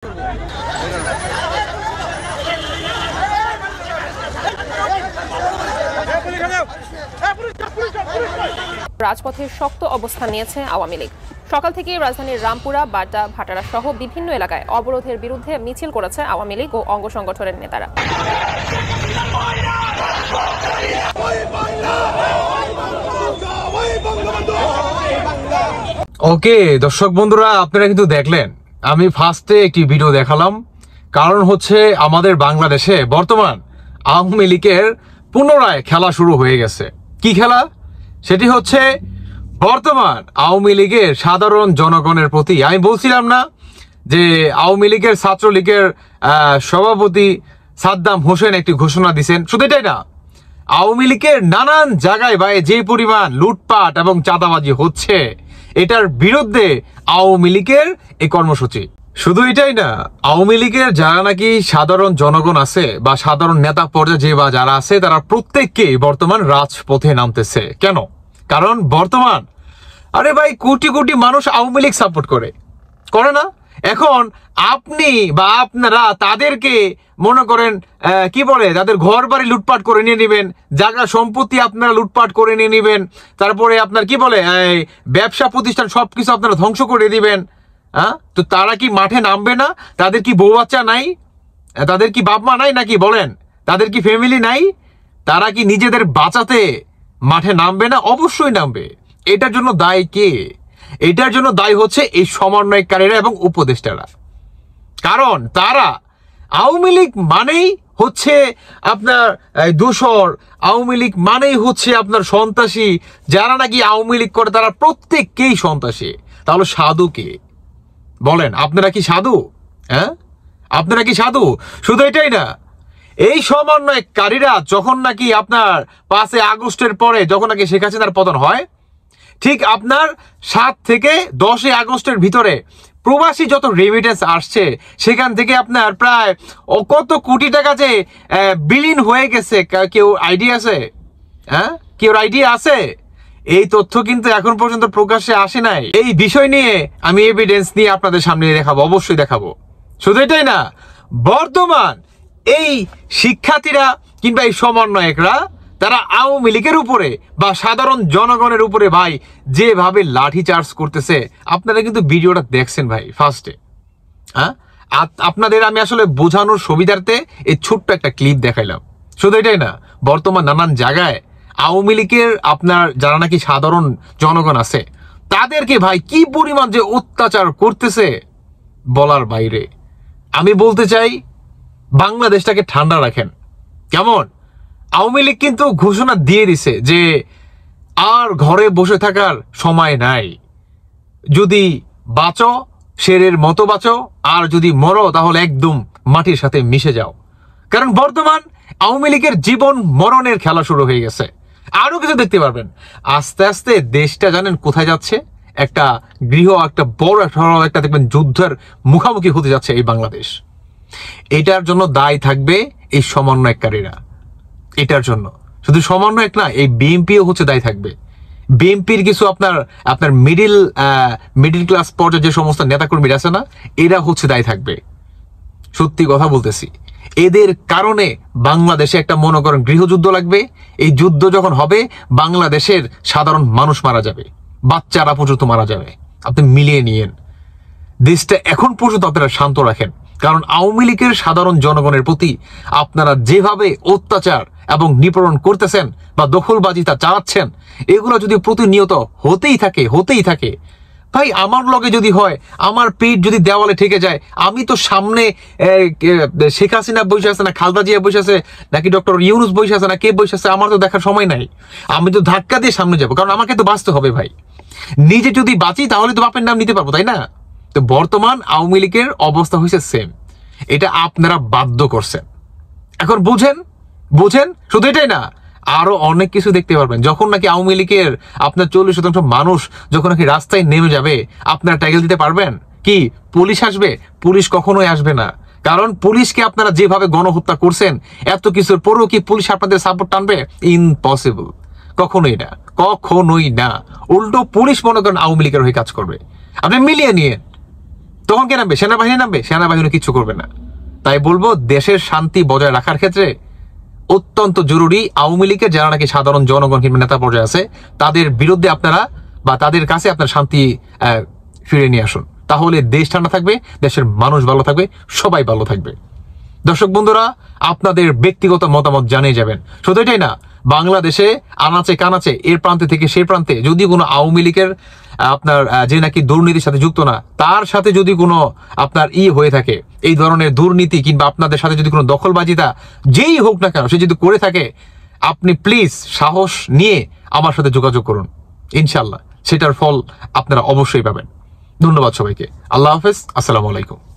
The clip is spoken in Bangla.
রাজপথে শক্ত অবস্থান নিয়েছে আওয়ামী লীগ। সকাল থেকে রাজধানীর রামপুরা, বাড্ডা, ভাটারা সহ বিভিন্ন এলাকায় অবরোধের বিরুদ্ধে মিছিল করেছে আওয়ামী লীগ ও অঙ্গ সংগঠনের নেতারা। ওকে দর্শক বন্ধুরা, আপনারা কিন্তু দেখলেন আমি ফার্স্টে একটি ভিডিও দেখালাম। কারণ হচ্ছে আমাদের বাংলাদেশে বর্তমান আওয়ামী লীগের পুনরায় খেলা শুরু হয়ে গেছে। কি খেলা? সেটি হচ্ছে বর্তমান আওয়ামী লীগের সাধারণ জনগণের প্রতি। আমি বলছিলাম না যে আওয়ামী লীগের ছাত্রলীগের সভাপতি সাদ্দাম হোসেন একটি ঘোষণা দিয়েছেন, শুধু এটাই না, আওয়ামী লীগের নানান জায়গায় ভাই যে পরিমাণ লুটপাট এবং চাঁদাবাজি হচ্ছে, এটার বিরুদ্ধে আওয়ামী লীগের এই কর্মসূচি। শুধু এটাই না, আওয়ামী লীগের যারা নাকি সাধারণ জনগণ আছে বা সাধারণ নেতা পর্যায়ে যে বা যারা আছে, তারা প্রত্যেককেই বর্তমান রাজপথে নামতেছে। কেন? কারণ বর্তমান আরে ভাই কোটি কোটি মানুষ আওয়ামী লীগ সাপোর্ট করে না? এখন আপনি বা আপনারা তাদেরকে মনে করেন কি বলে, তাদের ঘর বাড়ি লুটপাট করে নিয়ে নেবেন, জায়গা সম্পত্তি আপনারা লুটপাট করে নিয়ে নেবেন, তারপরে আপনার কি বলে ব্যবসা প্রতিষ্ঠান সবকিছু আপনারা ধ্বংস করে দিবেন। হ্যাঁ, তো তারা কি মাঠে নামবে না? তাদের কি বউ বাচ্চা নাই? তাদের কি বাপ মা নাই নাকি? বলেন, তাদের কি ফ্যামিলি নাই? তারা কি নিজেদের বাঁচাতে মাঠে নামবে না? অবশ্যই নামবে। এটার জন্য দায়ী কে? এটার জন্য দায়ী হচ্ছে এই সমন্বয়কারীরা এবং উপদেষ্টারা। কারণ তারা আওয়ামী লীগ মানেই হচ্ছে আপনার দোসর, আওয়ামী লীগ মানেই হচ্ছে আপনার সন্ত্রাসী। যারা নাকি আওয়ামী লীগ করে তারা প্রত্যেককেই সন্ত্রাসী। তাহলে সাধু কে? বলেন, আপনারা কি সাধু? হ্যাঁ, আপনারা কি সাধু? শুধু এটাই না, এই সমন্বয়কারীরা যখন নাকি আপনার 5 আগস্টের পরে যখন নাকি শেখ হাসিনার পতন হয়, ঠিক আপনার 7 থেকে 10 আগস্টের ভিতরে প্রবাসী যত রেমিটেন্স আসছে, সেখান থেকে আপনার প্রায় কত কোটি টাকা যে বিলীন হয়ে গেছে, কেউ আইডিয়া আছে? হ্যাঁ, কেউ আইডিয়া আছে? এই তথ্য কিন্তু এখন পর্যন্ত প্রকাশ্যে আসে নাই। এই বিষয় নিয়ে আমি এভিডেন্স নিয়ে আপনাদের সামনে দেখাবো, অবশ্যই দেখাবো। শুধু এটাই না, বর্তমান এই শিক্ষার্থীরা কিংবা এই সমন্বয়করা তারা আওয়ামী লীগের উপরে বা সাধারণ জনগণের উপরে ভাই যেভাবে লাঠি চার্জ করতেছে, আপনারা কিন্তু ভিডিওটা দেখছেন ভাই ফার্স্টে। হ্যাঁ, আপনাদের আমি আসলে বোঝানোর সুবিধার্থে এই ছোট্ট একটা ক্লিপ দেখাইলাম। শুধু এটাই না, বর্তমান নানান জায়গায় আওয়ামী লীগের আপনার যারা নাকি সাধারণ জনগণ আছে, তাদেরকে ভাই কি পরিমাণ যে অত্যাচার করতেছে বলার বাইরে। আমি বলতে চাই, বাংলাদেশটাকে ঠান্ডা রাখেন। কেমন? আওয়ামী লীগ কিন্তু ঘোষণা দিয়ে দিছে যে আর ঘরে বসে থাকার সময় নাই। যদি বাঁচো শেরের মতো বাঁচো, আর যদি মরো তাহলে একদম মাটির সাথে মিশে যাও। কারণ বর্তমান আওয়ামী লীগের জীবন মরণের খেলা শুরু হয়ে গেছে। আরো কিছু দেখতে পারবেন, আস্তে আস্তে দেশটা জানেন কোথায় যাচ্ছে? একটা একটা বড় একটা দেখবেন যুদ্ধের মুখোমুখি হতে যাচ্ছে এই বাংলাদেশ। এটার জন্য দায়ী থাকবে এই সমন্বয়কারীরা। এটার জন্য শুধু সমন্বয়ক না, এই বিএনপিও হচ্ছে দায়ী থাকবে। বিএনপির কিছু আপনার মিডিল ক্লাস পর্যায়ে যে সমস্ত নেতাকর্মীরা আছে না, এরা হচ্ছে দায়ী থাকবে। সত্যি কথা বলতেছি, এদের কারণে বাংলাদেশে একটা মনে করেন গৃহযুদ্ধ লাগবে। এই যুদ্ধ যখন হবে, বাংলাদেশের সাধারণ মানুষ মারা যাবে, বাচ্চারা পর্যন্ত মারা যাবে। আপনি মিলিয়ে নিয়েন। দেশটা এখন পর্যন্ত আপনারা শান্ত রাখেন। কারণ আওয়ামী লীগের সাধারণ জনগণের প্রতি আপনারা যেভাবে অত্যাচার এবং নিপীড়ন করতেছেন বা দখলবাজিতা চালাচ্ছেন, এগুলো যদি প্রতিনিয়ত হতেই থাকে ভাই, আমার লগে যদি হয়, আমার পিঠ যদি দেওয়ালে ঠেকে যায়, আমি তো সামনে শেখ হাসিনা বসে আছে না, খালেদা জিয়া বসে আছে নাকি ডক্টর ইউনূস বসে আছে না, কে বসে আছে, আমার তো দেখার সময় নাই। আমি তো ধাক্কা দিয়ে সামনে যাবো, কারণ আমাকে তো বাঁচতে হবে ভাই। নিজে যদি বাঁচি তাহলে তো বাপের নাম নিতে পারবো, তাই না? তো বর্তমান আওয়ামী লীগের অবস্থা হয়েছে সেম। এটা আপনারা বাধ্য করছেন। এখন বুঝেন। শুধু এটাই না, আরো অনেক কিছু দেখতে পারবেন। যখন নাকি আওয়ামী লীগের আপনার 40% মানুষ যখন নাকি রাস্তায় নেমে যাবে, আপনারা ট্যাগেল দিতে পারবেন কি? পুলিশ আসবে? পুলিশ কখনোই আসবে না। কারণ পুলিশকে আপনারা যেভাবে গণহত্যা করছেন, এত কিছুর পরেও কি পুলিশ আপনাদের সাপোর্ট টানবে? ইম্পসিবল। কখনোই না। উল্টো পুলিশ মনে করেন আওয়ামী লীগের হয়ে কাজ করবে। আপনি মিলিয়ে নিয়ে তখন কে নামবে? সেনাবাহিনী নামবে? সেনাবাহিনী কিছু করবে না। তাই বলবো, দেশের শান্তি বজায় রাখার ক্ষেত্রে অত্যন্ত জরুরি আওয়ামী লীগের যারা নাকি সাধারণ জনগণ কিংবা নেতা পর্যায়ে আছে, তাদের বিরুদ্ধে আপনারা বা তাদের কাছে আপনার শান্তি ফিরে নিয়ে আসুন। তাহলে দেশ ঠান্ডা থাকবে, দেশের মানুষ ভালো থাকবে, সবাই ভালো থাকবে। দর্শক বন্ধুরা, আপনাদের ব্যক্তিগত মতামত জানিয়ে যাবেন। শুধু এটাই না, বাংলাদেশে আনাচে কানাচে এর প্রান্তে থেকে সেই প্রান্তে যদি কোনো আওয়ামী লীগের আপনার যে নাকি দুর্নীতির সাথে যুক্ত না, তার সাথে যদি কোনো আপনার হয়ে থাকে, এই ধরনের দুর্নীতি কিংবা আপনাদের সাথে যদি কোনো দখলবাজিতা যেই হোক না কেন, সে যদি করে থাকে, আপনি প্লিজ সাহস নিয়ে আমার সাথে যোগাযোগ করুন। ইনশাল্লাহ সেটার ফল আপনারা অবশ্যই পাবেন। ধন্যবাদ সবাইকে। আল্লাহ হাফেজ। আসসালামু আলাইকুম।